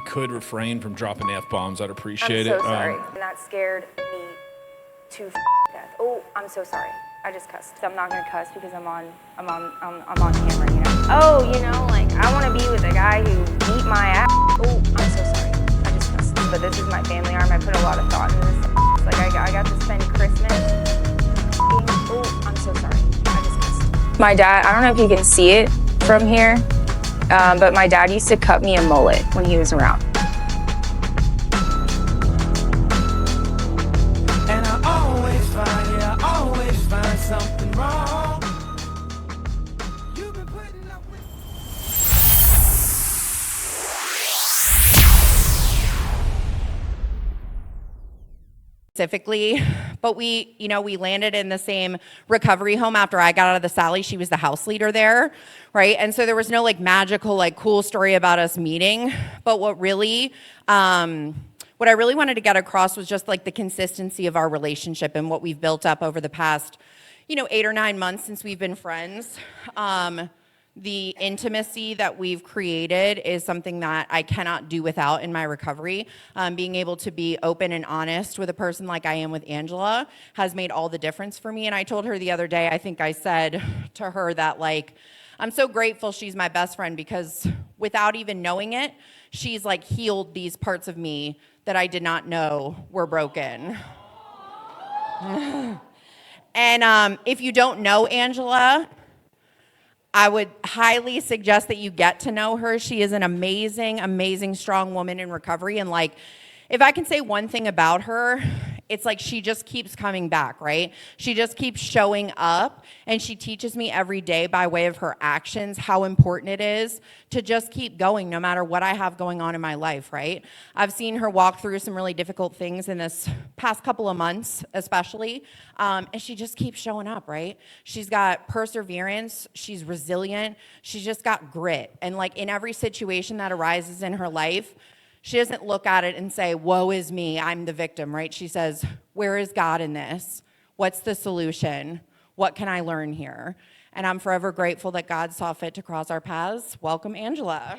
you could refrain from dropping F-bombs, I'd appreciate it. I'm so sorry. And that scared me to death. Oh, I'm so sorry. I just cussed. I'm not gonna cuss because I'm on camera, you know. Oh, you know, like I want to be with a guy who beat my ass. Oh, I'm so sorry. I just cussed. But this is my family arm. I put a lot of thought into this. Like I got to spend Christmas. Oh, I'm so sorry. I just cussed. My dad. I don't know if you can see it from here, but my dad used to cut me a mullet when he was around. Something wrong. You've been putting up with specifically, but we landed in the same recovery home after I got out of the Sally. She was the house leader there, right? And so there was no like magical, like cool story about us meeting, but what I really wanted to get across was just like the consistency of our relationship and what we've built up over the past 8 or 9 months since we've been friends. The intimacy that we've created is something that I cannot do without in my recovery. Being able to be open and honest with a person like I am with Angela has made all the difference for me. And I told her the other day, I think I said to her that like, I'm so grateful she's my best friend because without even knowing it, she's like healed these parts of me that I did not know were broken. And if you don't know Angela, I would highly suggest that you get to know her. She is an amazing, amazing, strong woman in recovery. And like, if I can say one thing about her, it's like she just keeps coming back, right? She just keeps showing up, and she teaches me every day by way of her actions how important it is to just keep going no matter what I have going on in my life, right? I've seen her walk through some really difficult things in this past couple of months, especially, and she just keeps showing up, right? She's got perseverance, she's resilient, she's just got grit, and like in every situation that arises in her life, she doesn't look at it and say, woe is me, I'm the victim, right? She says, where is God in this? What's the solution? What can I learn here? And I'm forever grateful that God saw fit to cross our paths. Welcome, Angela.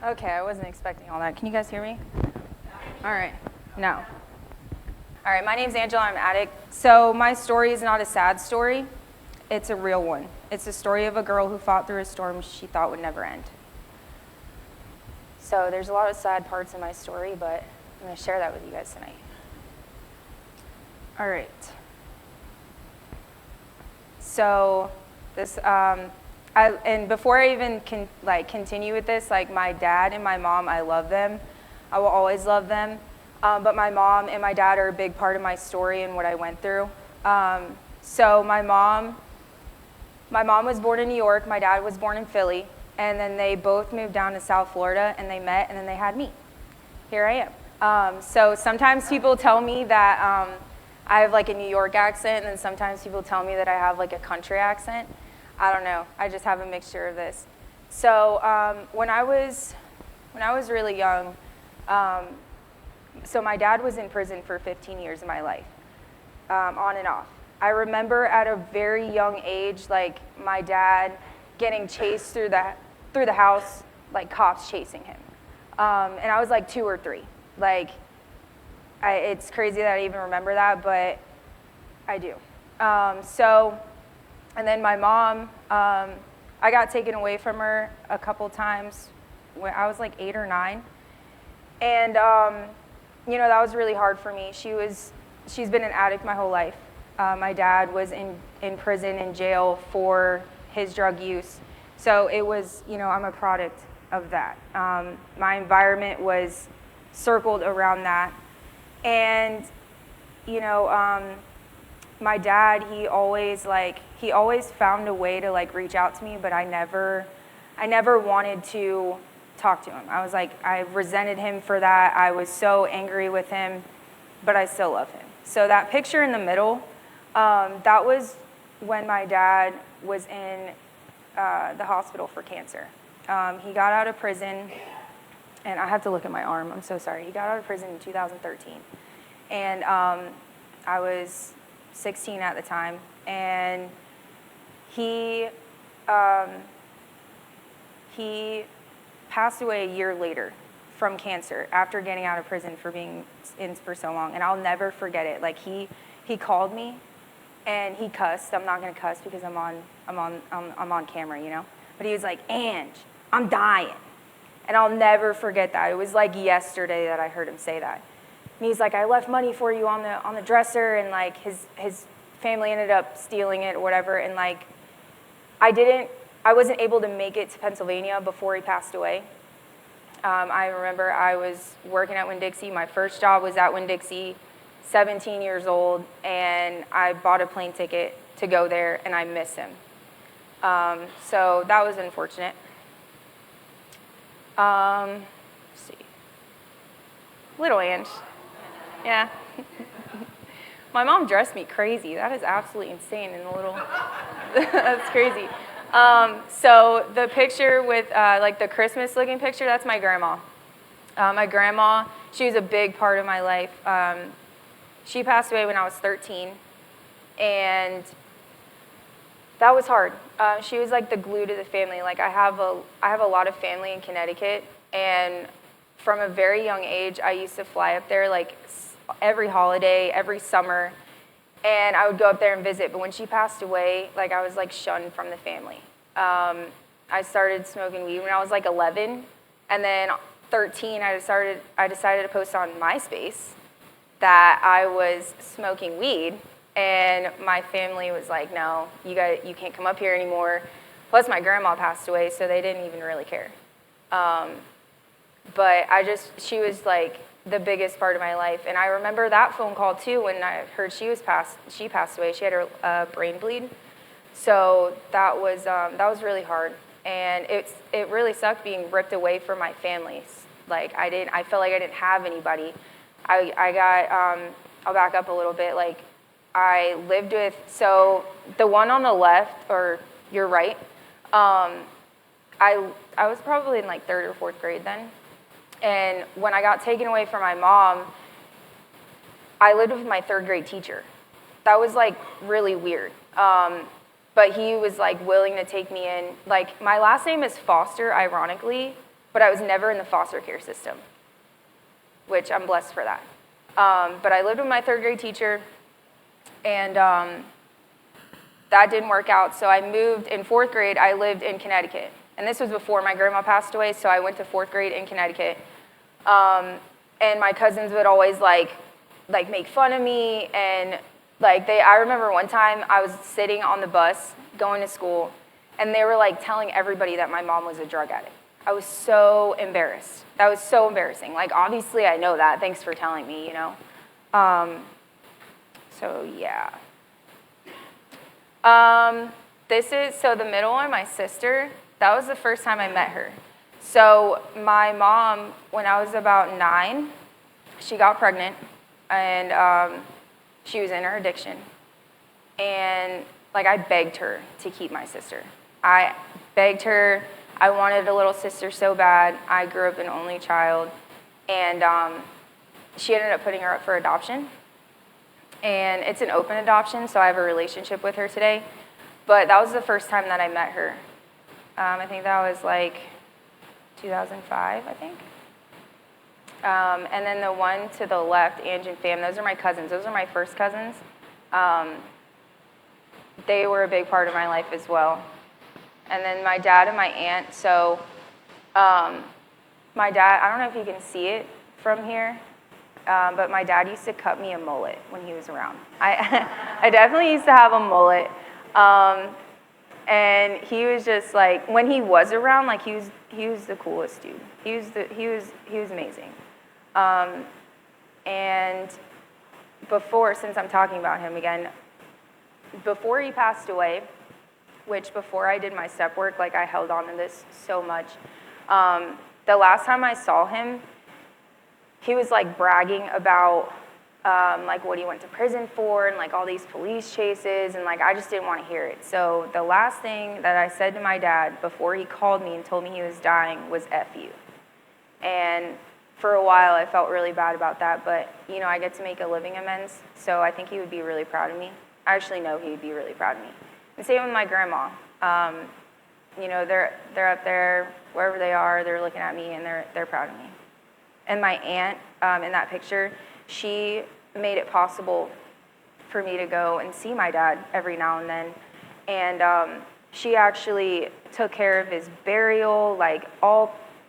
Okay, I wasn't expecting all that. Can you guys hear me? All right. No. All right, my name's Angela, I'm an addict. So my story is not a sad story, it's a real one. It's the story of a girl who fought through a storm she thought would never end. So there's a lot of sad parts in my story, but I'm gonna share that with you guys tonight. All right. So this, and before I even continue with this, like my dad and my mom, I love them. I will always love them. But my mom and my dad are a big part of my story and what I went through. So my mom was born in New York, my dad was born in Philly, and then they both moved down to South Florida and they met and then they had me. Here I am. So sometimes people tell me that I have like a New York accent, and then sometimes people tell me that I have like a country accent. I don't know, I just have a mixture of this. So when I was really young, so my dad was in prison for 15 years of my life, on and off. I remember at a very young age, like my dad getting chased through the house, like cops chasing him. And I was like 2 or 3. Like, it's crazy that I even remember that, but I do. And then my mom, I got taken away from her a couple times when I was like 8 or 9. And that was really hard for me. She's been an addict my whole life. My dad was in prison, in jail for his drug use. So it was, I'm a product of that. My environment was circled around that. And, my dad, he always found a way to like reach out to me, but I never wanted to talk to him. I resented him for that. I was so angry with him, but I still love him. So that picture in the middle, that was when my dad was in the hospital for cancer. He got out of prison, and I have to look at my arm, I'm so sorry. He got out of prison in 2013. And I was 16 at the time, and he passed away a year later from cancer after getting out of prison for being in for so long, and I'll never forget it. Like he called me, and he cussed. I'm not gonna cuss because I'm on camera, you know. But he was like, "Ange, I'm dying," and I'll never forget that. It was like yesterday that I heard him say that. And he's like, "I left money for you on the dresser," and like his family ended up stealing it or whatever, and like I wasn't able to make it to Pennsylvania before he passed away. I remember I was working at Winn-Dixie. My first job was at Winn-Dixie, 17 years old, and I bought a plane ticket to go there, and I miss him. So that was unfortunate. Let's see. Little Ange. Yeah. My mom dressed me crazy. That is absolutely insane in the little, that's crazy. So the picture with like the Christmas looking picture, that's my grandma. My grandma, she was a big part of my life. She passed away when I was 13, and that was hard. She was like the glue to the family. Like I have a lot of family in Connecticut, and from a very young age, I used to fly up there like every holiday, every summer, and I would go up there and visit. But when she passed away, like I was like shunned from the family. I started smoking weed when I was like 11, and then 13, I decided to post on MySpace that I was smoking weed, and my family was like, "No, you can't come up here anymore." Plus, my grandma passed away, so they didn't even really care. But she was like the biggest part of my life, and I remember that phone call too when I heard she passed away. She had her brain bleed, so that was really hard, and it really sucked being ripped away from my family. Like I felt like I didn't have anybody. I got I'll back up a little bit. Like I lived with, so the one on the left or your right, I was probably in like 3rd or 4th grade then. And when I got taken away from my mom, I lived with my 3rd grade teacher. That was like really weird. But he was like willing to take me in. Like my last name is Foster, ironically, but I was never in the foster care system, which I'm blessed for that. But I lived with my 3rd grade teacher, and that didn't work out. So I moved in 4th grade. I lived in Connecticut. And this was before my grandma passed away, so I went to 4th grade in Connecticut. And my cousins would always like make fun of me, and I remember one time I was sitting on the bus going to school, and they were like telling everybody that my mom was a drug addict. I was so embarrassed. That was so embarrassing. Like obviously I know that. Thanks for telling me, you know. So yeah. So the middle one, my sister, that was the first time I met her. So my mom, when I was about 9, she got pregnant, and she was in her addiction. And like I begged her to keep my sister. I begged her. I wanted a little sister so bad. I grew up an only child, and she ended up putting her up for adoption. And it's an open adoption, so I have a relationship with her today. But that was the first time that I met her. I think that was like 2005, I think. And then the one to the left, Ange and Fam, those are my cousins. Those are my first cousins. They were a big part of my life as well. And then my dad and my aunt. So my dad, I don't know if you can see it from here, but my dad used to cut me a mullet when he was around. I definitely used to have a mullet. And he was just like, when he was around, like he was the coolest dude. He was amazing. And before, since I'm talking about him again, before he passed away, which before I did my step work, like I held on to this so much. The last time I saw him, he was like bragging about like what he went to prison for and like all these police chases, and like I just didn't want to hear it. So the last thing that I said to my dad before he called me and told me he was dying was F you. And for a while I felt really bad about that, but you know, I get to make a living amends, so I think he would be really proud of me. I actually know he'd be really proud of me. And same with my grandma. You know, they're up there, wherever they are, they're looking at me and they're proud of me. And my aunt, in that picture, she made it possible for me to go and see my dad every now and then. And she actually took care of his burial, like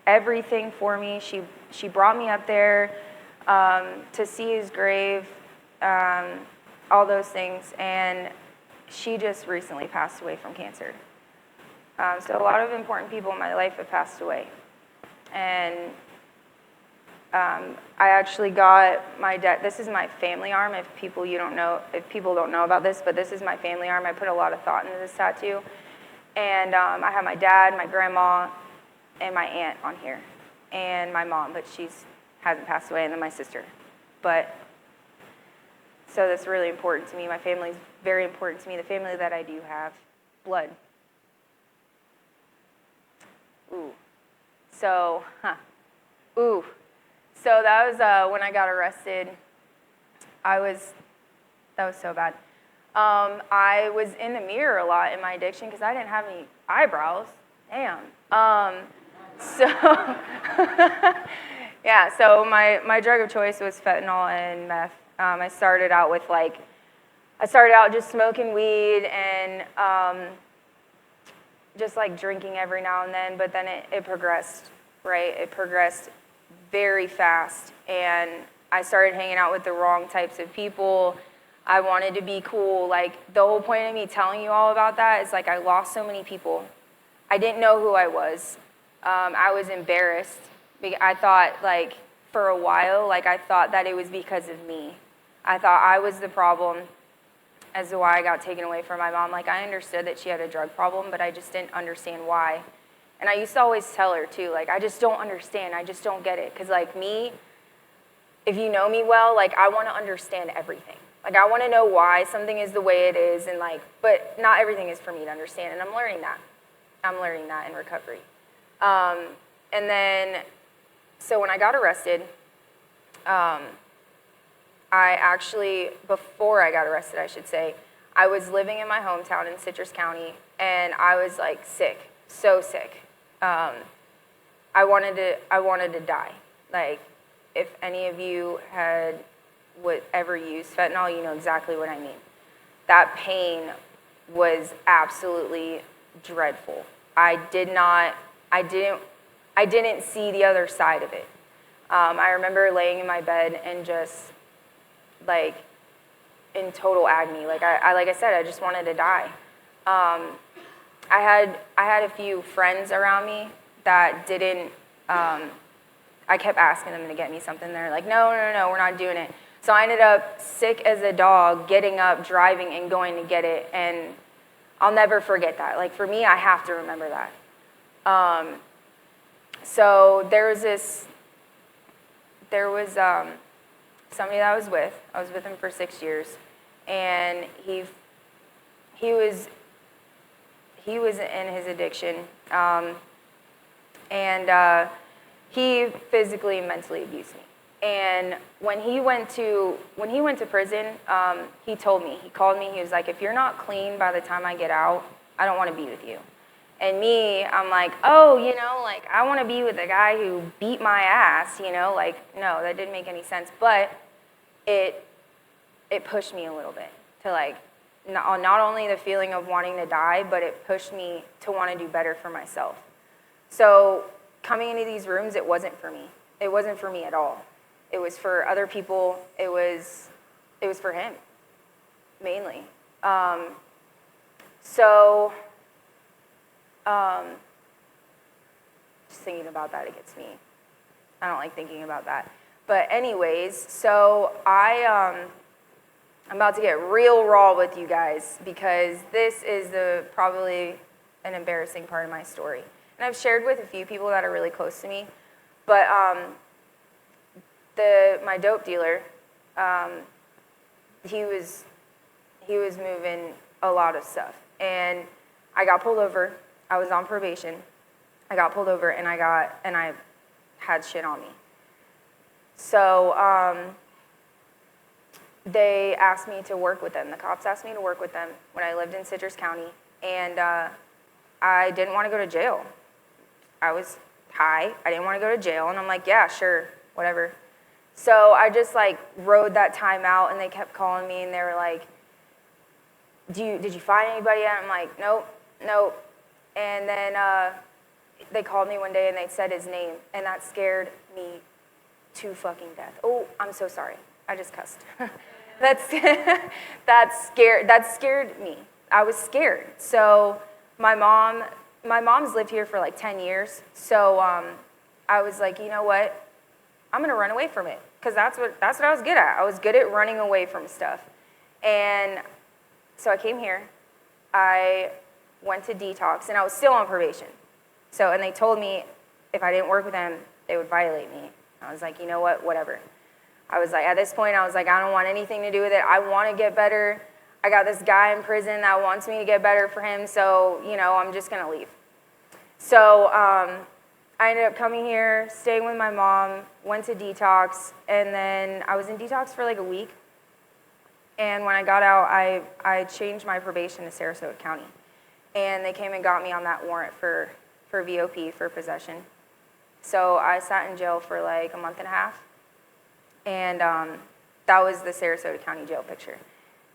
everything for me. She brought me up there to see his grave, all those things. And she just recently passed away from cancer. So a lot of important people in my life have passed away. And I actually got my dad, this is my family arm, if people don't know about this, but this is my family arm. I put a lot of thought into this tattoo. And I have my dad, my grandma, and my aunt on here. And my mom, but hasn't passed away, and then my sister. But, so that's really important to me. My family's very important to me, the family that I do have. Blood. Ooh. So, Ooh. So that was when I got arrested. That was so bad. I was in the mirror a lot in my addiction because I didn't have any eyebrows. Damn. So, yeah, so my drug of choice was fentanyl and meth. I started out just smoking weed and just like drinking every now and then, but then it progressed, right? It progressed very fast, and I started hanging out with the wrong types of people. I wanted to be cool. Like, the whole point of me telling you all about that is like I lost so many people. I didn't know who I was. I was embarrassed. I thought, like, for a while, like, I thought that it was because of me. I thought I was the problem as to why I got taken away from my mom. Like, I understood that she had a drug problem, but I just didn't understand why. And I used to always tell her, too, like, I just don't understand. I just don't get it. Because, like, me, if you know me well, like, I want to understand everything. Like, I want to know why something is the way it is, and, like, but not everything is for me to understand, and I'm learning that. I'm learning that in recovery. And then, so when I got arrested, I actually, before I got arrested, I should say, I was living in my hometown in Citrus County, and I was like sick, so sick. I wanted to die. Like, if any of you would ever use fentanyl, you know exactly what I mean. That pain was absolutely dreadful. I didn't see the other side of it. I remember laying in my bed and just like in total agony. Like I said, I just wanted to die. I had a few friends around me that didn't. I kept asking them to get me something. They're like, no, we're not doing it. So I ended up sick as a dog, getting up, driving, and going to get it. And I'll never forget that. Like, for me, I have to remember that. So there was somebody that I was with. I was with him for 6 years, and he was in his addiction, and he physically and mentally abused me. And when he went to prison, he told me, he called me, he was like, if you're not clean by the time I get out, I don't want to be with you. And me, I'm like, oh, like, I want to be with a guy who beat my ass, like, no, that didn't make any sense. But it pushed me a little bit to, like, not only the feeling of wanting to die, but it pushed me to want to do better for myself. So coming into these rooms, it wasn't for me. It wasn't for me at all. It was for other people. It was for him, mainly. Just thinking about that, it gets me. I don't like thinking about that. But anyways, so I'm about to get real raw with you guys because this is probably an embarrassing part of my story. And I've shared with a few people that are really close to me, but my dope dealer, he was moving a lot of stuff, and I got pulled over. I was on probation. I got pulled over, and I had shit on me. So they asked me to work with them. The cops asked me to work with them when I lived in Citrus County, and I didn't want to go to jail. I was high. I didn't want to go to jail, and I'm like, yeah, sure, whatever. So I just like rode that time out, and they kept calling me, and they were like, did you find anybody yet? I'm like, nope. And then they called me one day, and they said his name, and that scared me to fucking death. Oh, I'm so sorry. I just cussed. that scared me. I was scared. So my mom's lived here for like 10 years. So I was like, you know what? I'm gonna run away from it, because that's what I was good at. I was good at running away from stuff. And so I came here. I went to detox, and I was still on probation. So, and they told me if I didn't work with them, they would violate me. I was like, you know what? Whatever. I was like, at this point, I was like, I don't want anything to do with it. I want to get better. I got this guy in prison that wants me to get better for him, so, you know, I'm just going to leave. So I ended up coming here, staying with my mom, went to detox, and then I was in detox for like a week. And when I got out, I changed my probation to Sarasota County. And they came and got me on that warrant for VOP, for possession. So I sat in jail for like a month and a half. And that was the Sarasota County jail picture.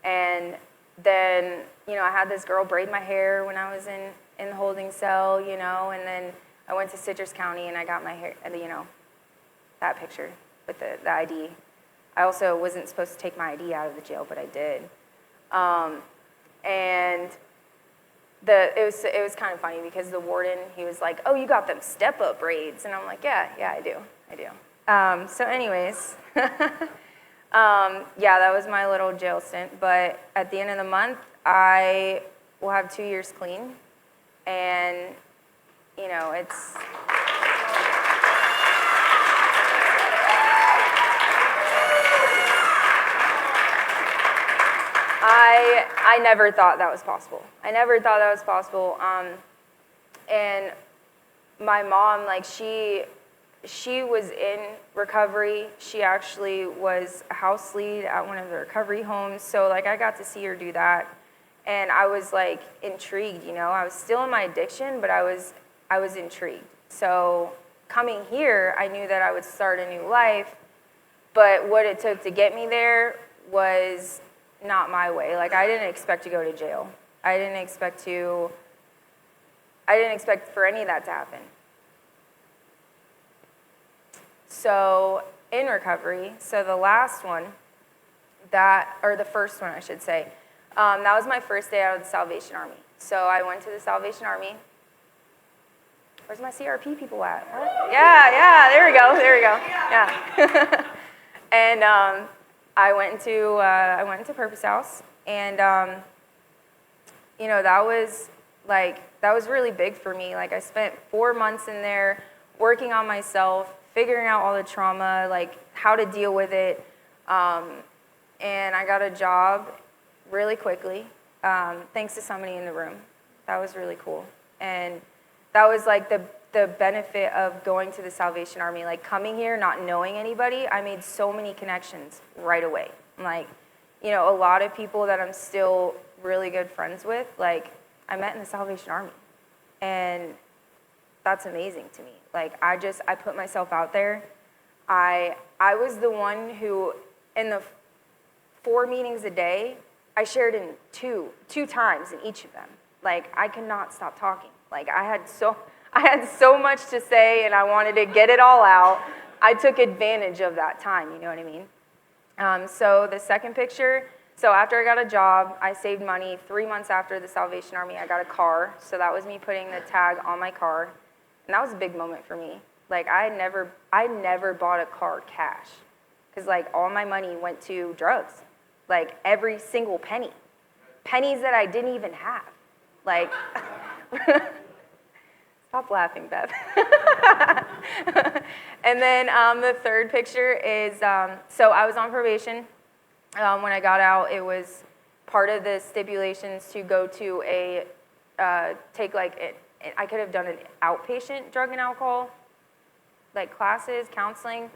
And then, you know, I had this girl braid my hair when I was in the holding cell, you know, and then I went to Citrus County and I got my hair, you know, that picture with the ID. I also wasn't supposed to take my ID out of the jail, but I did. And it was kind of funny because the warden, he was like, oh, you got them step-up braids. And I'm like, yeah, I do. So anyways, yeah, that was my little jail stint. But at the end of the month, I will have 2 years clean. And, you know, it's... I never thought that was possible. And my mom, like, she was in recovery. She actually was a house lead at one of the recovery homes. So, like, I got to see her do that. And I was, like, intrigued, you know. I was still in my addiction, but I was intrigued. So coming here, I knew that I would start a new life. But what it took to get me there was not my way. Like, I didn't expect to go to jail. I didn't expect for any of that to happen. So in recovery, so the last one, or the first one I should say, that was my first day out of the Salvation Army. So I went to the Salvation Army. Where's my CRP people at? What? Yeah, there we go. Yeah. And I went into Purpose House, and you know, that was really big for me. Like, I spent 4 months in there working on myself, figuring out all the trauma, like how to deal with it, and I got a job really quickly, thanks to somebody in the room. That was really cool, and that was like the benefit of going to the Salvation Army. Like, coming here, not knowing anybody, I made so many connections right away. Like, you know, a lot of people that I'm still really good friends with, like, I met in the Salvation Army. And that's amazing to me. Like, I put myself out there. I was the one who, in the 4 meetings a day, I shared in two times in each of them. Like, I could not stop talking. Like, I had so much to say, and I wanted to get it all out. I took advantage of that time, you know what I mean? So the second picture, so after I got a job, I saved money. 3 months after the Salvation Army, I got a car. So that was me putting the tag on my car. And that was a big moment for me. Like, I never bought a car cash. Because, like, all my money went to drugs. Like, every single penny. Pennies that I didn't even have. Like... Stop laughing, Beth. And then the third picture is, so I was on probation. When I got out, it was part of the stipulations to go to I could have done an outpatient drug and alcohol, like classes, counseling.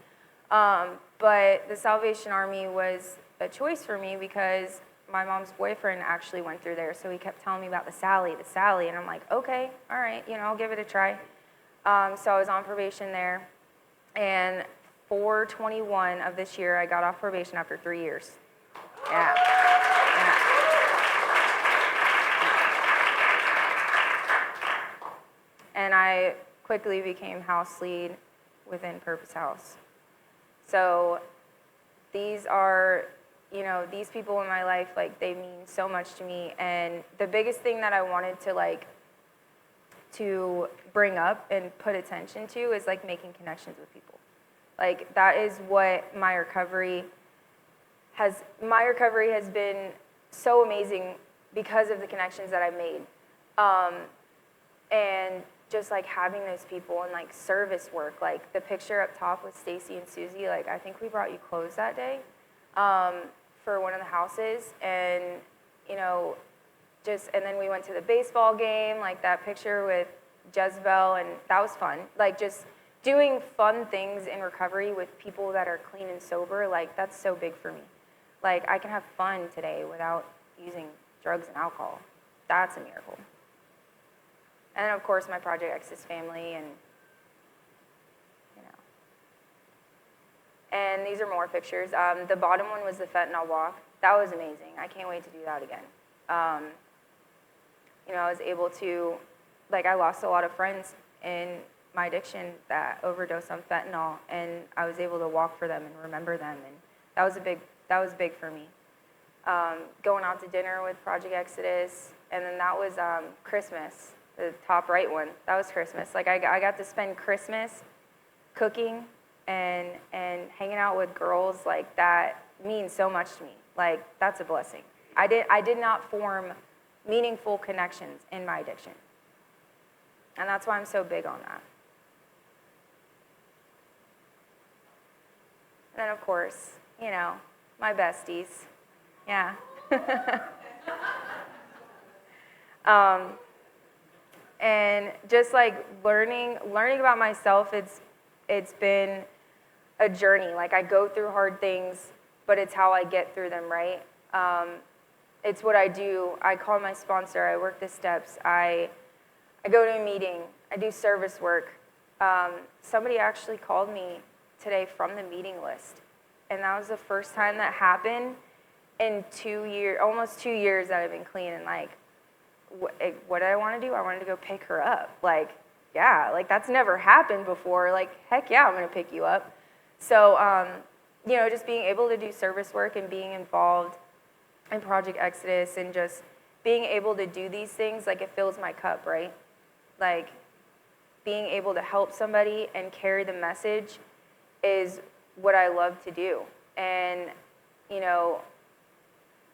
But the Salvation Army was a choice for me because my mom's boyfriend actually went through there. So he kept telling me about the Sally. And I'm like, okay, all right, I'll give it a try. So I was on probation there. And 4/21 of this year, I got off probation after 3 years. Yeah. Yeah. And I quickly became house lead within Purpose House. So these are, these people in my life, like, they mean so much to me. And the biggest thing that I wanted to bring up and put attention to is, like, making connections with people. Like, that is what my recovery has been so amazing because of the connections that I've made. And just, like, having those people and, like, service work. Like, the picture up top with Stacy and Susie, like, I think we brought you clothes that day for one of the houses. And, and then we went to the baseball game, like, that picture with Jezebel, and that was fun. Like, just doing fun things in recovery with people that are clean and sober, like, that's so big for me. Like, I can have fun today without using drugs and alcohol. That's a miracle. And of course, my Project Exodus family, and And these are more pictures. The bottom one was the fentanyl walk. That was amazing. I can't wait to do that again. I was able to, I lost a lot of friends in my addiction that overdosed on fentanyl, and I was able to walk for them and remember them, and that was big for me. Going out to dinner with Project Exodus, and then that was Christmas, the top right one. That was Christmas. I got to spend Christmas cooking and hanging out with girls. That means so much to me. That's a blessing. I did not form meaningful connections in my addiction, and that's why I'm so big on that. And then, of course, my besties. Yeah. And just learning about myself, it's been a journey. I go through hard things, but it's how I get through them, right? It's what I do. I call my sponsor. I work the steps. I go to a meeting. I do service work. Somebody actually called me today from the meeting list, and that was the first time that happened in 2 years, almost 2 years that I've been clean. And what did I want to do? I wanted to go pick her up. That's never happened before. Heck yeah, I'm going to pick you up. So, just being able to do service work and being involved in Project Exodus and just being able to do these things, it fills my cup, right? Being able to help somebody and carry the message is what I love to do. And,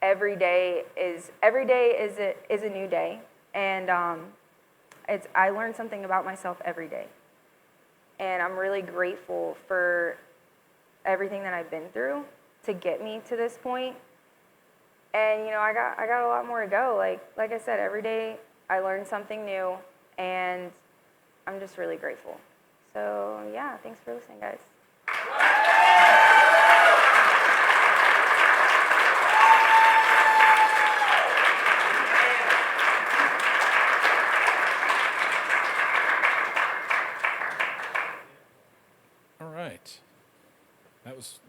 every day is a new day, and I learn something about myself every day, and I'm really grateful for everything that I've been through to get me to this point. And I got a lot more to go. Like I said, every day I learn something new, and I'm just really grateful. So yeah, thanks for listening, guys.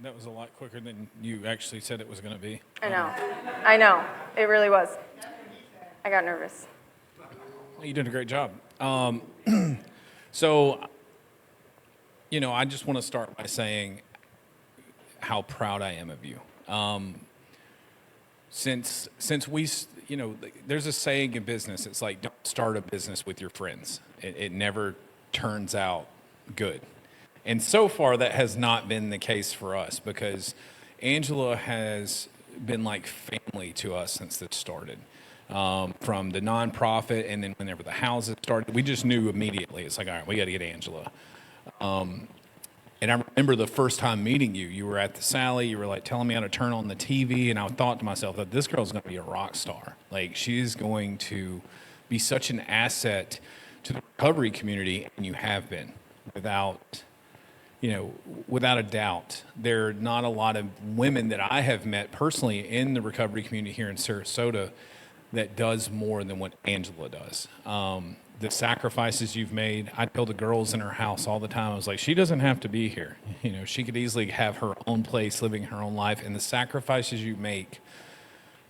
That was a lot quicker than you actually said it was going to be. I know. It really was. I got nervous. You did a great job. So, I just want to start by saying how proud I am of you. Since we, there's a saying in business. It's don't start a business with your friends. It never turns out good. And so far, that has not been the case for us, because Angela has been like family to us since this started. From the nonprofit, and then whenever the houses started, we just knew immediately. It's all right, we got to get Angela. And I remember the first time meeting you. You were at the Sally. You were telling me how to turn on the TV, and I thought to myself that this girl's going to be a rock star. She's going to be such an asset to the recovery community, and you have been, without without a doubt, there are not a lot of women that I have met personally in the recovery community here in Sarasota that does more than what Angela does. The sacrifices you've made, I tell the girls in her house all the time, I was like, she doesn't have to be here. She could easily have her own place, living her own life. And the sacrifices you make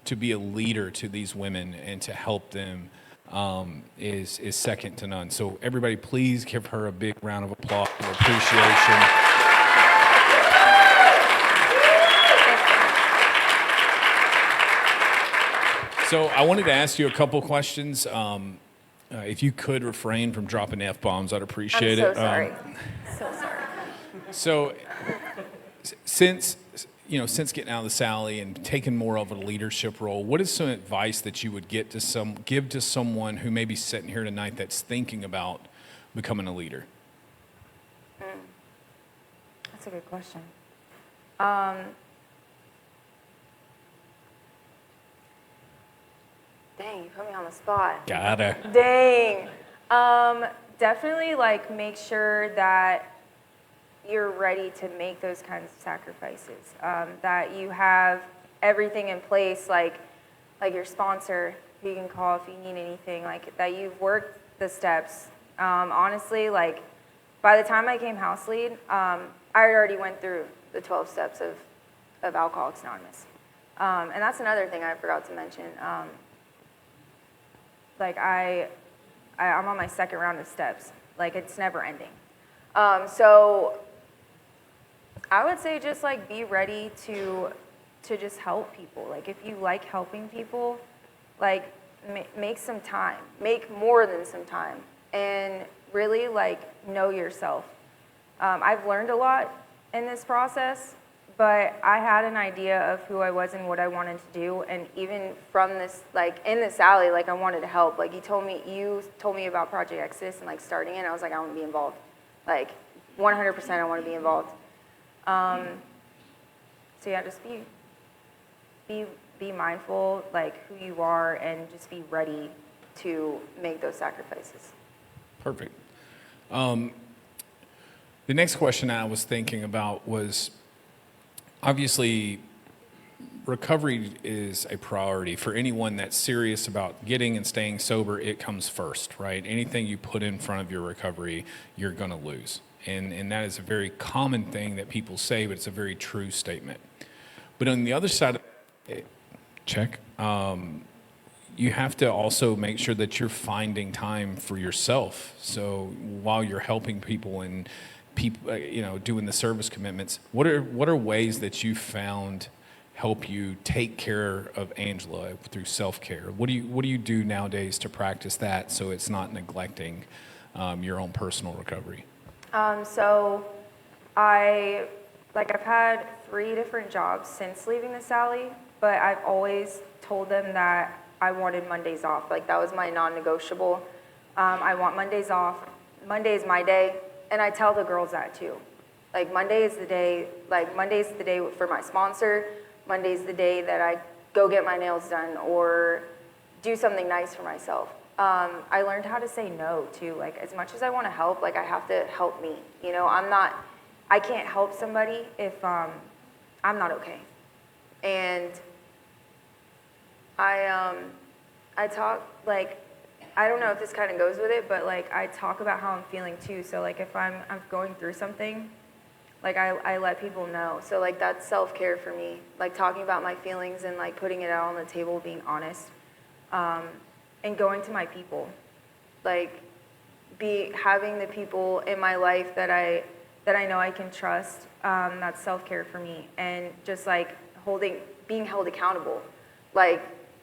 to be a leader to these women and to help them is second to none. So everybody, please give her a big round of applause and appreciation. So I wanted to ask you a couple questions. If you could refrain from dropping F-bombs, I'd appreciate I'm it. so sorry. So sorry. So since getting out of the Sally and taking more of a leadership role, what is some advice that you would give to someone who may be sitting here tonight that's thinking about becoming a leader? That's a good question. Dang, you put me on the spot. Gotta. Dang. Definitely like make sure that you're ready to make those kinds of sacrifices. That you have everything in place, like your sponsor who you can call if you need anything, like that you've worked the steps. Honestly, like by the time I came house lead, I already went through the 12 steps of Alcoholics Anonymous. And that's another thing I forgot to mention. Like I'm on my second round of steps. Like it's never ending. So I would say just like be ready to just help people. Like if you like helping people, like make some time, make more than some time, and really like know yourself. I've learned a lot in this process, but I had an idea of who I was and what I wanted to do, and even from this, like in this alley, like I wanted to help. Like you told me about Project Exodus and like starting it, and I was like, I want to be involved. Like 100% I want to be involved. So yeah, just be mindful, like who you are, and just be ready to make those sacrifices. Perfect. The next question I was thinking about was, obviously, recovery is a priority for anyone that's serious about getting and staying sober. It comes first, right? Anything you put in front of your recovery, you're going to lose. And that is a very common thing that people say, but it's a very true statement. But on the other side of it, you have to also make sure that you're finding time for yourself. So while you're helping people and people, doing the service commitments, what are ways that you found help you take care of Angela through self-care? What do you do nowadays to practice that so it's not neglecting your own personal recovery? So I've had 3 different jobs since leaving the Sally, but I've always told them that I wanted Mondays off. Like that was my non-negotiable. I want Mondays off. Monday is my day, and I tell the girls that too. Like Monday is the day for my sponsor. Monday is the day that I go get my nails done or do something nice for myself. I learned how to say no too. Like as much as I want to help, like I have to help me. I can't help somebody if I'm not okay. And I talk, like, I don't know if this kind of goes with it, but like I talk about how I'm feeling too. So like if I'm going through something, like I let people know. So like that's self-care for me. Like talking about my feelings and like putting it out on the table, being honest. And going to my people. Like having the people in my life that I know I can trust. That's self-care for me. And just like being held accountable. Like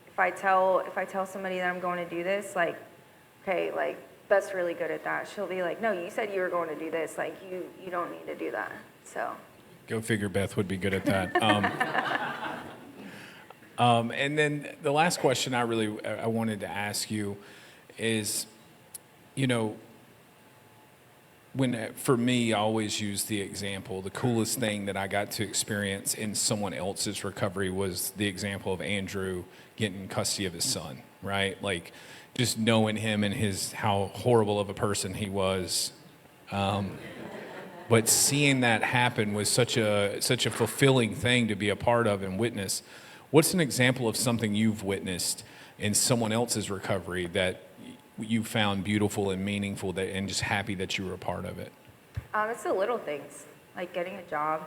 if I tell somebody that I'm going to do this, like, okay, like Beth's really good at that. She'll be like, no, you said you were going to do this. Like you don't need to do that. So. Go figure, Beth would be good at that. And then the last question I wanted to ask you is, for me, I always use the example, the coolest thing that I got to experience in someone else's recovery was the example of Andrew getting custody of his son, right? Like just knowing him and how horrible of a person he was. but seeing that happen was such a fulfilling thing to be a part of and witness. What's an example of something you've witnessed in someone else's recovery that you found beautiful and meaningful, and just happy that you were a part of it? It's the little things, like getting a job.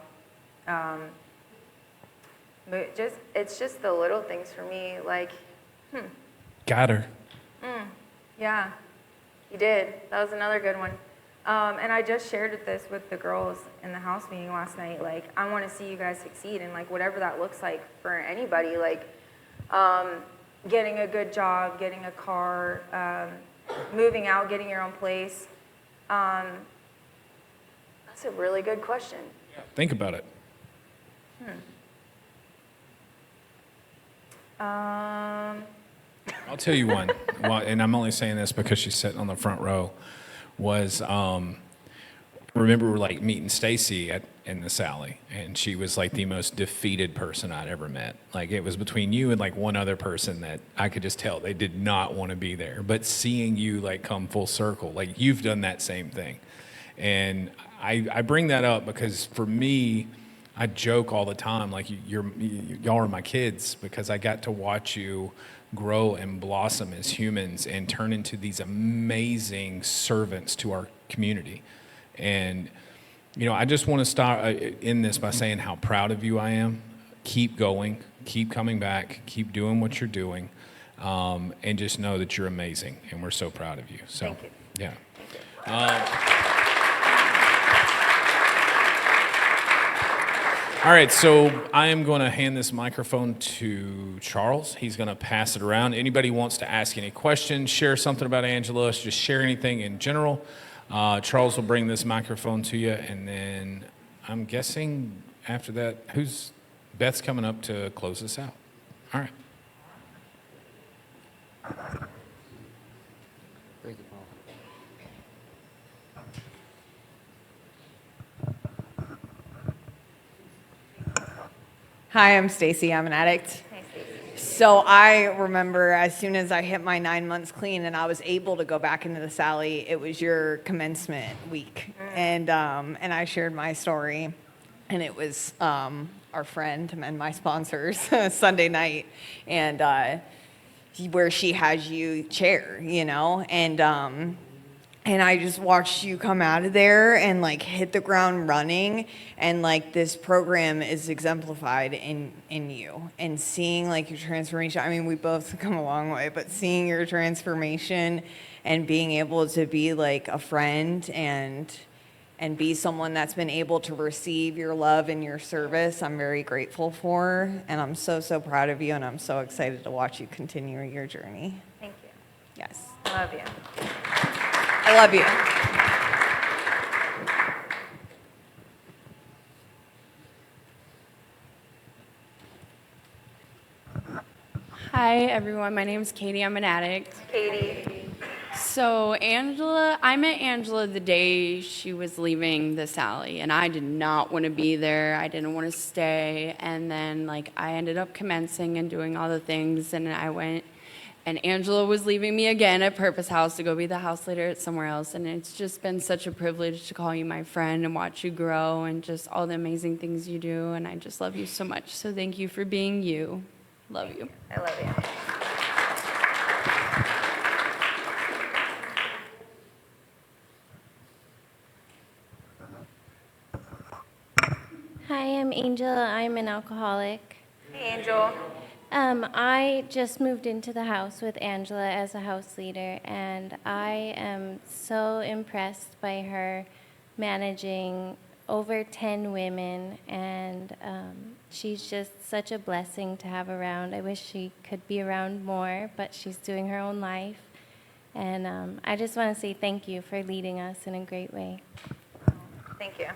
It's just the little things for me. Like, Got her. yeah, you did. That was another good one. And I just shared this with the girls in the house meeting last night. Like, I want to see you guys succeed, and like whatever that looks like for anybody. Like, getting a good job, getting a car, moving out, getting your own place. That's a really good question. Think about it. I'll tell you one, well, and I'm only saying this because she's sitting on the front row, was remember like meeting Stacy in the Sally, and she was like the most defeated person I'd ever met. Like, it was between you and like one other person that I could just tell they did not want to be there. But seeing you like come full circle, like you've done that same thing. And I bring that up because for me, I joke all the time, like y'all are my kids, because I got to watch you grow and blossom as humans and turn into these amazing servants to our community. And, you know, I just want to start in this by saying how proud of you I am. Keep going, keep coming back, keep doing what you're doing, and just know that you're amazing, and we're so proud of you. So, Thank you. Yeah. All right, so I am going to hand this microphone to Charles. He's going to pass it around. Anybody wants to ask any questions, share something about Angela, just share anything in general, Charles will bring this microphone to you, and then I'm guessing after that, Beth's coming up to close this out. All right. Thank you, Paul. Hi, I'm Stacy. I'm an addict. Hey, Stacey. So I remember as soon as I hit my 9 months clean and I was able to go back into the Sally, it was your commencement week, and I shared my story, and it was our friend and my sponsors Sunday night, and where she has you chair, you know, and I just watched you come out of there and like hit the ground running, and like this program is exemplified in you, and seeing like your transformation. I mean, we both come a long way, but seeing your transformation and being able to be like a friend and be someone that's been able to receive your love and your service, I'm very grateful for, and I'm so proud of you, and I'm so excited to watch you continue your journey. Thank you. Yes. I love you. I love you. Hi, everyone. My name's Katie. I'm an addict. Katie. So, I met Angela the day she was leaving the Sally, and I did not want to be there. I didn't want to stay. And then, like, I ended up commencing and doing all the things, and I went, and Angela was leaving me again at Purpose House to go be the house leader at somewhere else. And it's just been such a privilege to call you my friend and watch you grow and just all the amazing things you do. And I just love you so much. So, thank you for being you. Love you. I love you. Hi, I'm Angel. I'm an alcoholic. Hey, Angel. I just moved into the house with Angela as a house leader, and I am so impressed by her managing over 10 women, and she's just such a blessing to have around. I wish she could be around more, but she's doing her own life. And I just want to say thank you for leading us in a great way. Thank you.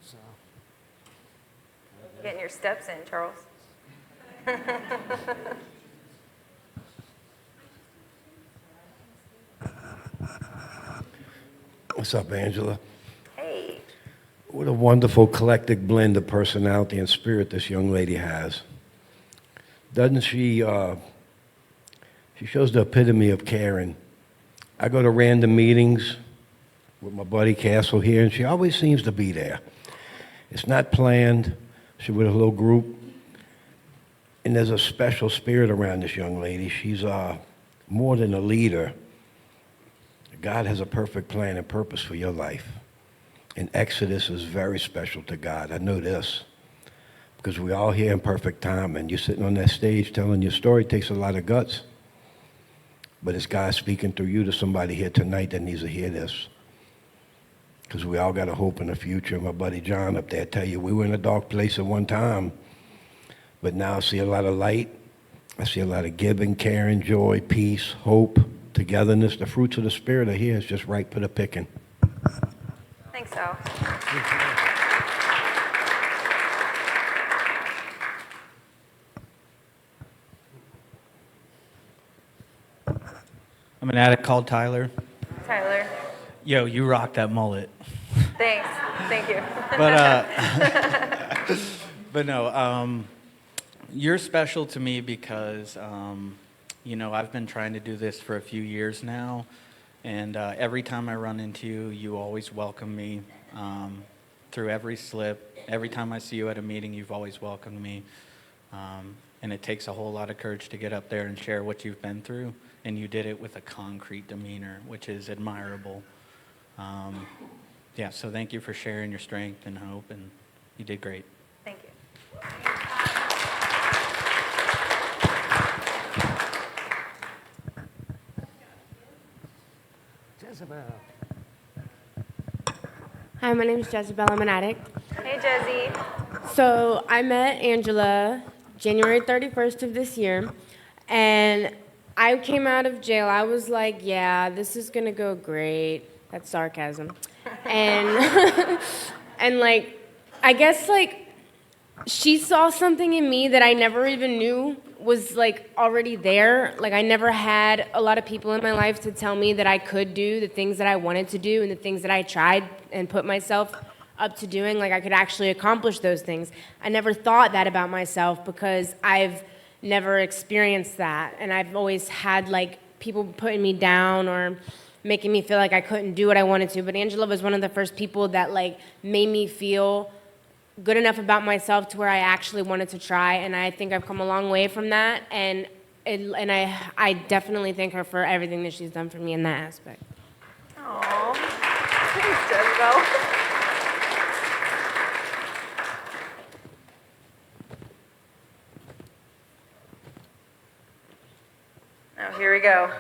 So, Getting your steps in, Charles. What's up, Angela? Hey. What a wonderful eclectic blend of personality and spirit this young lady has. Doesn't she She shows the epitome of caring. I go to random meetings with my buddy Castle here, and she always seems to be there. It's not planned. She's with a little group. And there's a special spirit around this young lady. She's more than a leader. God has a perfect plan and purpose for your life. And Exodus is very special to God. I know this. Because we all here in perfect time, and you're sitting on that stage telling your story takes a lot of guts. But it's God speaking through you to somebody here tonight that needs to hear this. Because we all got a hope in the future. My buddy John up there tell you, we were in a dark place at one time, but now I see a lot of light. I see a lot of giving, caring, joy, peace, hope, togetherness. The fruits of the Spirit are here. It's just ripe for the picking. Thanks, Al. I'm an addict called Tyler. Tyler, Yo, you rock that mullet. thanks. Thank you. But no, you're special to me because, I've been trying to do this for a few years now. And every time I run into you, you always welcome me through every slip. Every time I see you at a meeting, you've always welcomed me. And it takes a whole lot of courage to get up there and share what you've been through. And you did it with a concrete demeanor, which is admirable. So thank you for sharing your strength and hope, and you did great. Thank you. Hi, my name is Jezebel. I'm an addict. Hey, Jezzy. So I met Angela January 31st of this year, and I came out of jail. I was like, yeah, this is going to go great. That's sarcasm. And, I guess, she saw something in me that I never even knew was, already there. I never had a lot of people in my life to tell me that I could do the things that I wanted to do and the things that I tried and put myself up to doing. I could actually accomplish those things. I never thought that about myself because I've never experienced that. And I've always had, people putting me down or making me feel like I couldn't do what I wanted to. But Angela was one of the first people that, made me feel good enough about myself to where I actually wanted to try, and I think I've come a long way from that, and I definitely thank her for everything that she's done for me in that aspect. Aw. Thanks, Jezebel. Oh, here we go.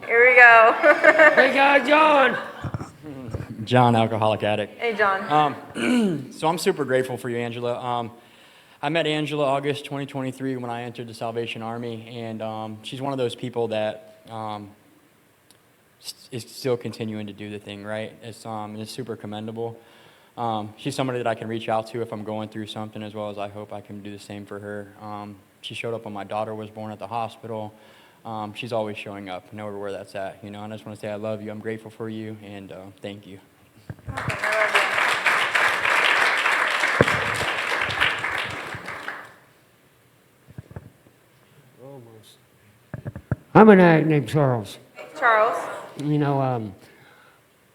Here we go. Hey guys, John. John, alcoholic addict. Hey, John. So I'm super grateful for you, Angela. I met Angela August 2023 when I entered the Salvation Army, and she's one of those people that is still continuing to do the thing, right? It's super commendable. She's somebody that I can reach out to if I'm going through something, as well as I hope I can do the same for her. She showed up when my daughter was born at the hospital. She's always showing up, no matter where that's at, and I just want to say I love you, I'm grateful for you, and thank you. I'm an addict named Charles. Charles. I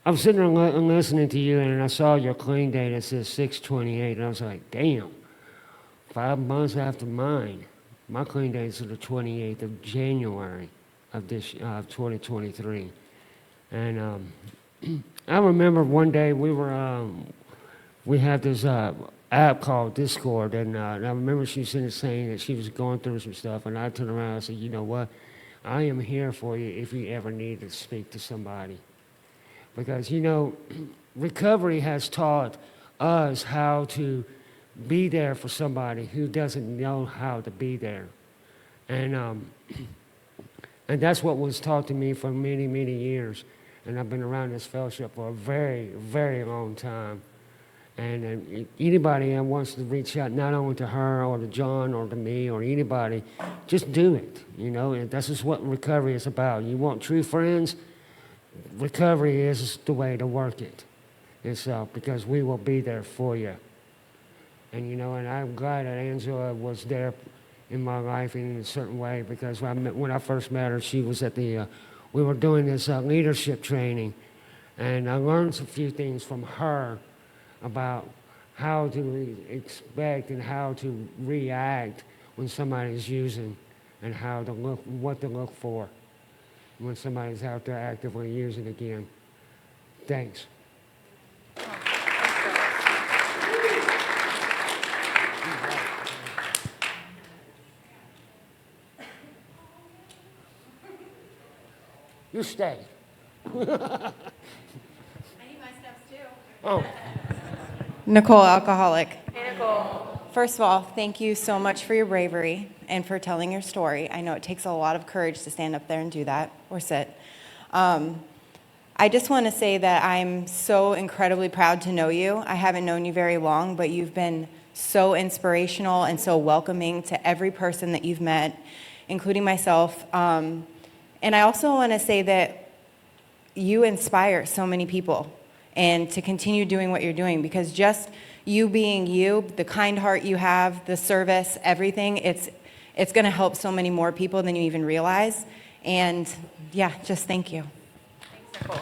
was sitting there listening to you, and I saw your clean date. It says 6/28, and I was like, damn, 5 months after mine. My clean date is the 28th of January of 2023. And I remember one day we had this app called Discord, and I remember she was saying that she was going through some stuff, and I turned around and said, you know what? I am here for you if you ever need to speak to somebody. Because, recovery has taught us how to be there for somebody who doesn't know how to be there. And that's what was taught to me for many, many years. And I've been around this fellowship for a very, very long time. And anybody that wants to reach out, not only to her or to John or to me or anybody, just do it, And that's just what recovery is about. You want true friends? Recovery is the way to work it. It's because we will be there for you. And, and I'm glad that Angela was there in my life in a certain way, because when I first met her, she was at the, we were doing this leadership training, and I learned a few things from her about how to expect and how to react when somebody's using, and how to look, what to look for when somebody's out there actively using again. Thanks. You stay. I need my steps too. Oh. Nicole, alcoholic. Hey, Nicole. First of all, thank you so much for your bravery and for telling your story. I know it takes a lot of courage to stand up there and do that, or sit. I just want to say that I'm so incredibly proud to know you. I haven't known you very long, but you've been so inspirational and so welcoming to every person that you've met, including myself. And I also want to say that you inspire so many people, and to continue doing what you're doing, because just you being you, the kind heart you have, the service, everything, it's going to help so many more people than you even realize. And yeah, just thank you. Thanks, Nicole.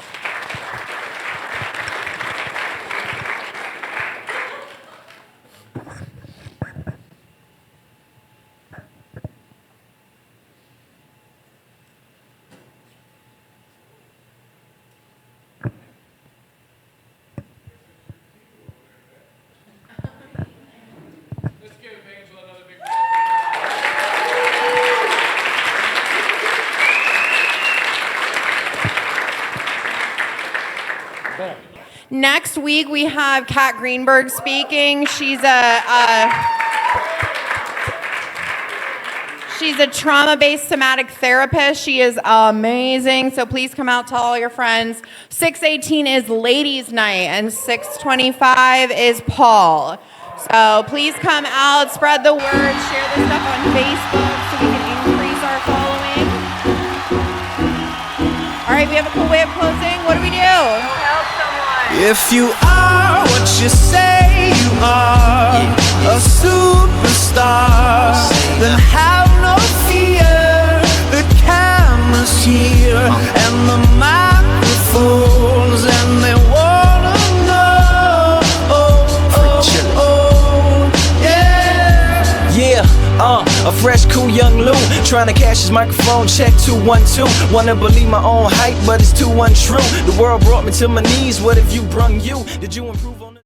Let's give Angela another big round. Next week, we have Kat Greenberg speaking. She's a trauma-based somatic therapist. She is amazing, so please come out, tell all your friends. 6:18 is Ladies' Night, and 6:25 is Paul. So please come out, spread the word, share this stuff on Facebook so we can increase our following. All right, we have a cool way of closing. What do we do? Help someone. If you are what you say you are, a superstar, then have no fear. The camera's here and the microphones, and they wanna know. A fresh, cool young Lou, trying to cash his microphone check 212. Wanna believe my own hype, but it's too untrue. The world brought me to my knees. What have you brung you? Did you improve?